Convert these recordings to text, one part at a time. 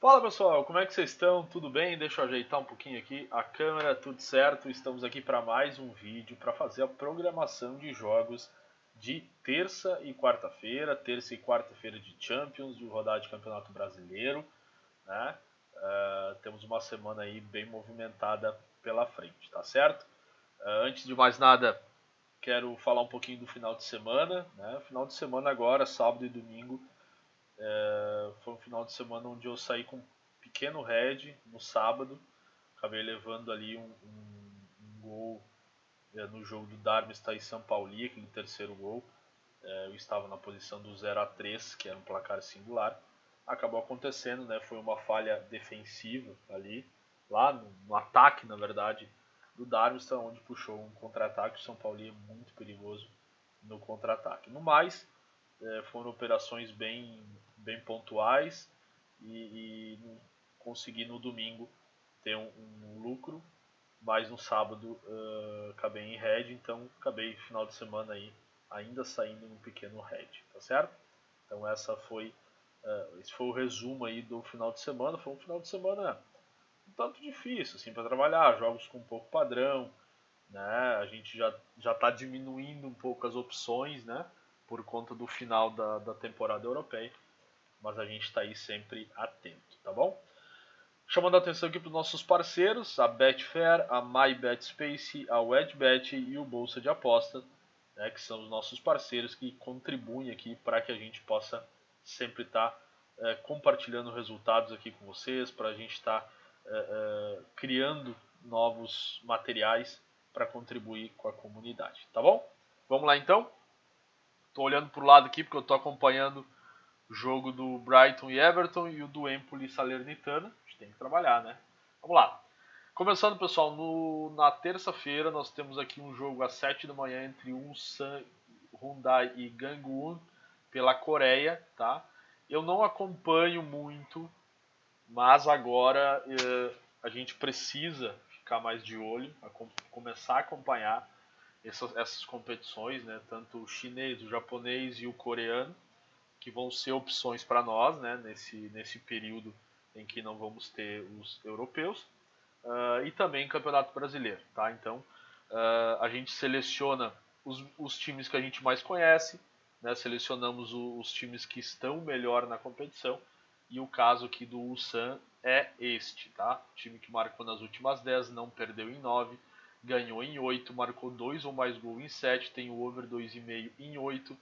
Fala pessoal, como é que vocês estão? Tudo bem? Deixa eu ajeitar um pouquinho aqui a câmera, tudo certo? Estamos aqui para mais um vídeo para fazer a programação de jogos de terça e quarta-feira de Champions, de rodada de Campeonato Brasileiro, né? Temos uma semana aí bem movimentada pela frente, tá certo? Antes de mais nada, quero falar um pouquinho do final de semana, né? Final de semana agora, sábado e domingo, foi um final de semana onde eu saí com um pequeno head no sábado. Acabei levando ali um gol no jogo do Darmstadt e São Paulo, aquele terceiro gol. Eu estava na posição do 0-3, que era um placar singular. Acabou acontecendo, né? Foi uma falha defensiva ali, lá no ataque, na verdade, do Darmstadt, onde puxou um contra-ataque. O São Paulo é muito perigoso no contra-ataque. No mais, foram operações bem pontuais e consegui no domingo ter um lucro, mas no sábado acabei em red, então acabei final de semana aí ainda saindo em um pequeno red, tá certo? Então esse foi o resumo aí do final de semana. Foi um final de semana um tanto difícil assim para trabalhar, jogos com pouco padrão, né? A gente já está diminuindo um pouco as opções, né? Por conta do final da temporada europeia, mas a gente está aí sempre atento, tá bom? Chamando a atenção aqui para os nossos parceiros, a Betfair, a MyBetSpace, a WedBet e o Bolsa de Aposta, né, que são os nossos parceiros que contribuem aqui para que a gente possa sempre estar compartilhando resultados aqui com vocês, para a gente estar criando novos materiais para contribuir com a comunidade, tá bom? Vamos lá então? Estou olhando para o lado aqui porque eu estou acompanhando o jogo do Brighton e Everton e o do Empoli e Salernitana. A gente tem que trabalhar, né? Vamos lá. Começando, pessoal, na terça-feira nós temos aqui um jogo às 7 da manhã entre Ulsan Hyundai e Gangwon pela Coreia, tá? Eu não acompanho muito, mas agora a gente precisa ficar mais de olho, começar a acompanhar essas competições, né? Tanto o chinês, o japonês e o coreano, que vão ser opções para nós, né? Nesse período em que não vamos ter os europeus. E também Campeonato Brasileiro, tá? Então a gente seleciona os times que a gente mais conhece, né? Selecionamos os times que estão melhor na competição, e o caso aqui do Ulsan é este, tá? O time que marcou nas últimas 10, não perdeu em 9, ganhou em 8, marcou 2 ou mais gols em 7, tem o over 2,5 em 8.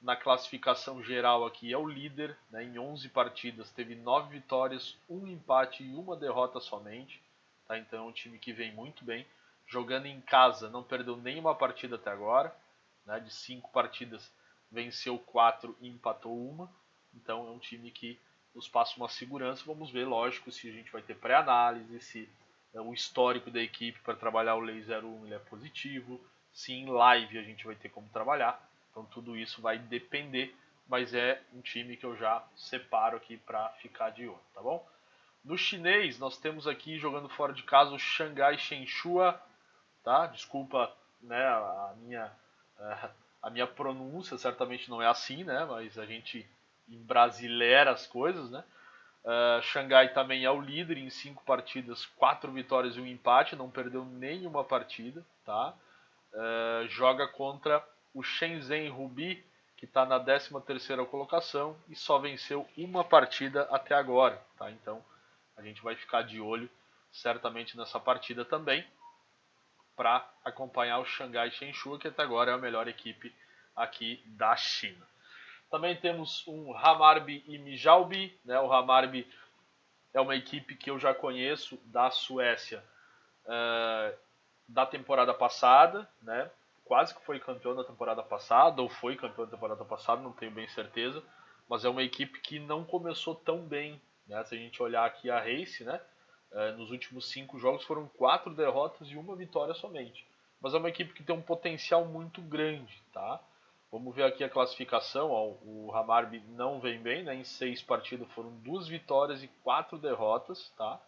Na classificação geral aqui é o líder, né? Em 11 partidas teve 9 vitórias, 1 empate e 1 derrota somente. Tá? Então é um time que vem muito bem. Jogando em casa, não perdeu nenhuma partida até agora. Né? De 5 partidas, venceu 4 e empatou 1. Então é um time que nos passa uma segurança. Vamos ver, lógico, se a gente vai ter pré-análise, se o histórico da equipe para trabalhar o Lei 01 ele é positivo, se em live a gente vai ter como trabalhar. Então tudo isso vai depender, mas é um time que eu já separo aqui para ficar de olho, tá bom? No chinês, nós temos aqui jogando fora de casa o Xangai Shenhua, tá? Desculpa, né, a minha pronúncia certamente não é assim, né? Mas a gente embrasileira as coisas, né? Xangai também é o líder em 5 partidas, 4 vitórias e 1 empate, não perdeu nenhuma partida, tá? Joga contra o Shenzhen Ruby, que está na 13ª colocação e só venceu uma partida até agora, tá? Então a gente vai ficar de olho certamente nessa partida também para acompanhar o Xangai Shenhua, que até agora é a melhor equipe aqui da China. Também temos um Hammarby e Mijalby, né? O Hammarby é uma equipe que eu já conheço da Suécia, da temporada passada, né? Quase que foi campeão da temporada passada, ou foi campeão da temporada passada, não tenho bem certeza, mas é uma equipe que não começou tão bem, né? Se a gente olhar aqui a Race, né? Nos últimos 5 jogos foram 4 derrotas e 1 vitória somente, mas é uma equipe que tem um potencial muito grande, tá? Vamos ver aqui a classificação, ó, o Hammarby não vem bem, né? Em 6 partidas foram 2 vitórias e 4 derrotas, tá?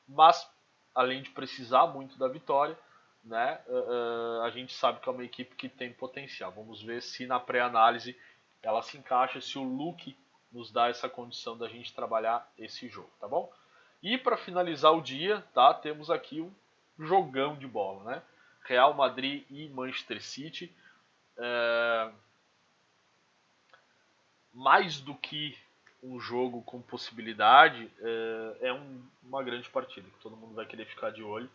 Mas além de precisar muito da vitória, né, a gente sabe que é uma equipe que tem potencial. Vamos ver se na pré-análise ela se encaixa, se o Luke nos dá essa condição da gente trabalhar esse jogo, tá bom? E para finalizar o dia, tá, temos aqui um jogão de bola, né? Real Madrid e Manchester City. Mais do que um jogo com possibilidade, uma grande partida, que todo mundo vai querer ficar de olho.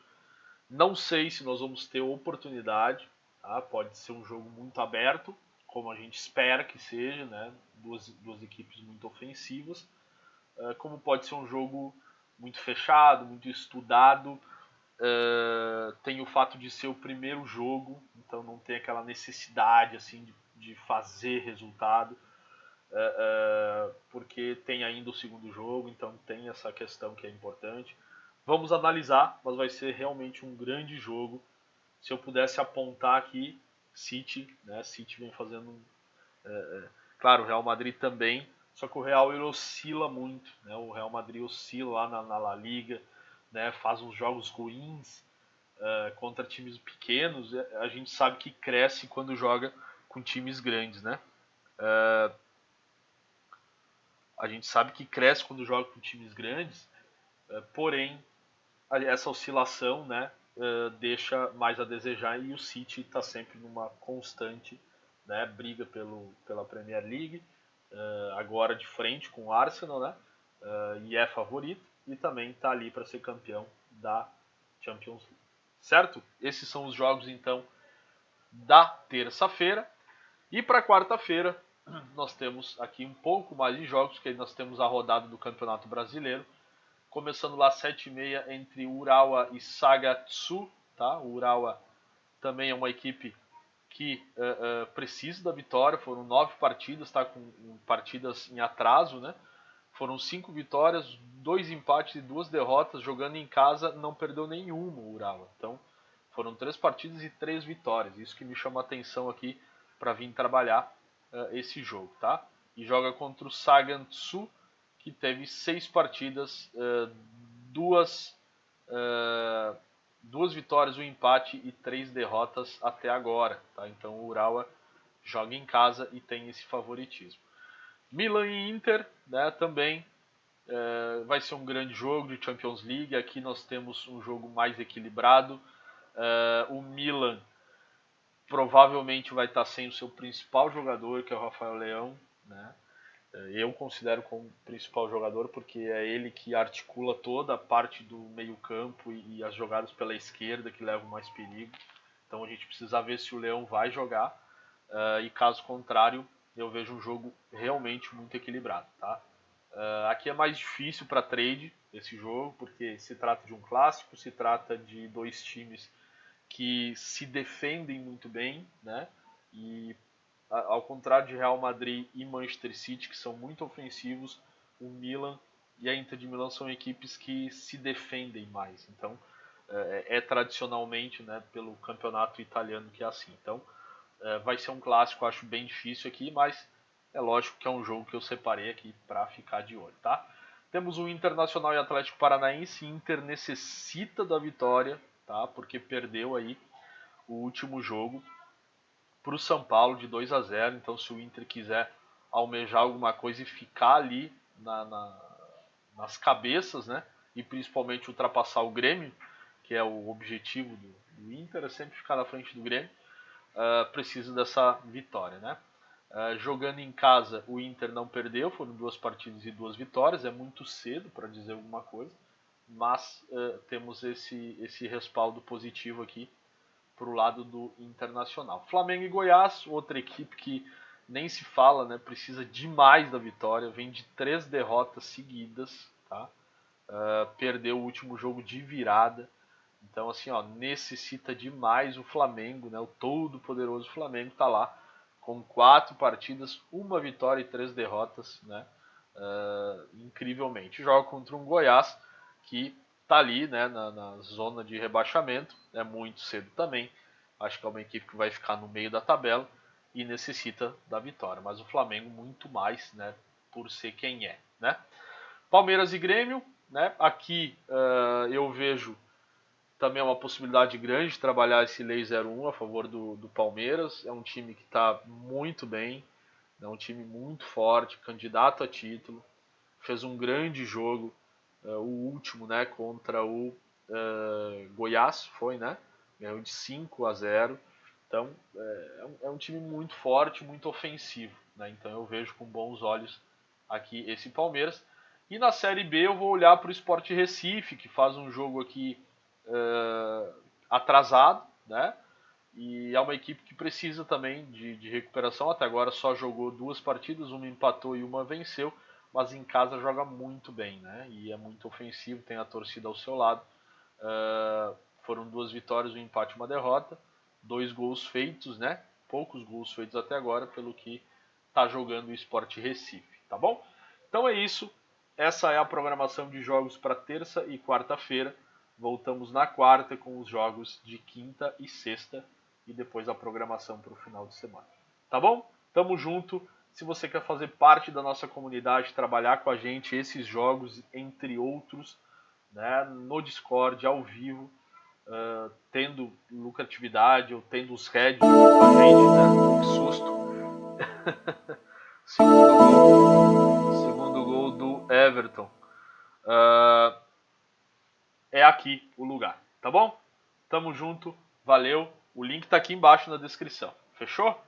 Não sei se nós vamos ter oportunidade, tá? Pode ser um jogo muito aberto, como a gente espera que seja, né? Duas equipes muito ofensivas, como pode ser um jogo muito fechado, muito estudado. Tem o fato de ser o primeiro jogo, então não tem aquela necessidade assim de fazer resultado, porque tem ainda o segundo jogo, então tem essa questão que é importante. Vamos analisar, mas vai ser realmente um grande jogo. Se eu pudesse apontar aqui, City, né? City vem fazendo, claro, o Real Madrid também, só que o Real ele oscila muito, né? O Real Madrid oscila lá na La Liga, né? Faz uns jogos ruins contra times pequenos. A gente sabe que cresce quando joga com times grandes, né? A gente sabe que cresce quando joga com times grandes, porém essa oscilação, né, deixa mais a desejar, e o City está sempre numa constante, né, briga pela Premier League, agora de frente com o Arsenal, né, e é favorito, e também está ali para ser campeão da Champions League. Certo? Esses são os jogos então da terça-feira. E para quarta-feira nós temos aqui um pouco mais de jogos, que nós temos a rodada do Campeonato Brasileiro, começando lá às 7h30 entre Urawa e Sagatsu, tá? O Urawa também é uma equipe que precisa da vitória, foram 9 partidas, tá? Com partidas em atraso, né? Foram 5 vitórias, 2 empates e 2 derrotas, jogando em casa não perdeu nenhuma o Urawa. Então foram 3 partidas e 3 vitórias, isso que me chama a atenção aqui para vir trabalhar esse jogo, tá? E joga contra o Sagatsu, que teve 6 partidas, 2 vitórias, um empate e 3 derrotas até agora, tá? Então o Urawa joga em casa e tem esse favoritismo. Milan e Inter, né, também vai ser um grande jogo de Champions League. Aqui nós temos um jogo mais equilibrado. O Milan provavelmente vai estar sem o seu principal jogador, que é o Rafael Leão, né? Eu considero como principal jogador porque é ele que articula toda a parte do meio-campo e as jogadas pela esquerda que levam mais perigo. Então a gente precisa ver se o Leão vai jogar, e caso contrário, eu vejo um jogo realmente muito equilibrado, tá? Aqui é mais difícil para trade esse jogo, porque se trata de um clássico, se trata de dois times que se defendem muito bem, né? E ao contrário de Real Madrid e Manchester City, que são muito ofensivos, o Milan e a Inter de Milão são equipes que se defendem mais. Então, tradicionalmente, né, pelo campeonato italiano que é assim. Então, vai ser um clássico, acho bem difícil aqui, mas é lógico que é um jogo que eu separei aqui para ficar de olho, tá? Temos o Internacional e Atlético Paranaense. Inter necessita da vitória, tá? Porque perdeu aí o último jogo para o São Paulo de 2-0. Então, se o Inter quiser almejar alguma coisa e ficar ali nas cabeças, né? E principalmente ultrapassar o Grêmio, que é o objetivo do Inter, é sempre ficar na frente do Grêmio, precisa dessa vitória, né? Jogando em casa, o Inter não perdeu, foram 2 partidas e 2 vitórias, é muito cedo para dizer alguma coisa, mas temos esse respaldo positivo aqui para o lado do Internacional. Flamengo e Goiás, outra equipe que nem se fala, né? Precisa demais da vitória, vem de 3 derrotas seguidas, tá? Perdeu o último jogo de virada. Então, assim, ó, necessita demais o Flamengo, né? O todo poderoso Flamengo está lá com 4 partidas, 1 vitória e 3 derrotas, né? Incrivelmente. Joga contra um Goiás que está ali, né, na zona de rebaixamento, é muito cedo também. Acho que é uma equipe que vai ficar no meio da tabela e necessita da vitória. Mas o Flamengo muito mais, né, por ser quem é, né? Palmeiras e Grêmio, né? Aqui eu vejo também uma possibilidade grande de trabalhar esse Lei 01 a favor do Palmeiras. É um time que está muito bem, É um time muito forte, candidato a título. Fez um grande jogo, o último, né, contra o Goiás, foi, né? Ganhou de 5-0. Então, é um time muito forte, muito ofensivo, né? Então eu vejo com bons olhos aqui esse Palmeiras. E na Série B eu vou olhar para o Sport Recife, que faz um jogo aqui atrasado, né? E é uma equipe que precisa também de recuperação. Até agora só jogou 2 partidas, uma empatou e uma venceu, mas em casa joga muito bem, né? E é muito ofensivo, tem a torcida ao seu lado. Foram 2 vitórias, um empate e uma derrota. 2 gols feitos, né? Poucos gols feitos até agora, pelo que está jogando o Sport Recife, tá bom? Então é isso. Essa é a programação de jogos para terça e quarta-feira. Voltamos na quarta com os jogos de quinta e sexta e depois a programação para o final de semana. Tá bom? Tamo junto. Se você quer fazer parte da nossa comunidade, trabalhar com a gente esses jogos, entre outros, né, no Discord, ao vivo, tendo lucratividade ou tendo os heads com a gente, né? Que susto. Segundo gol do Everton. É aqui o lugar, tá bom? Tamo junto, valeu. O link tá aqui embaixo na descrição. Fechou?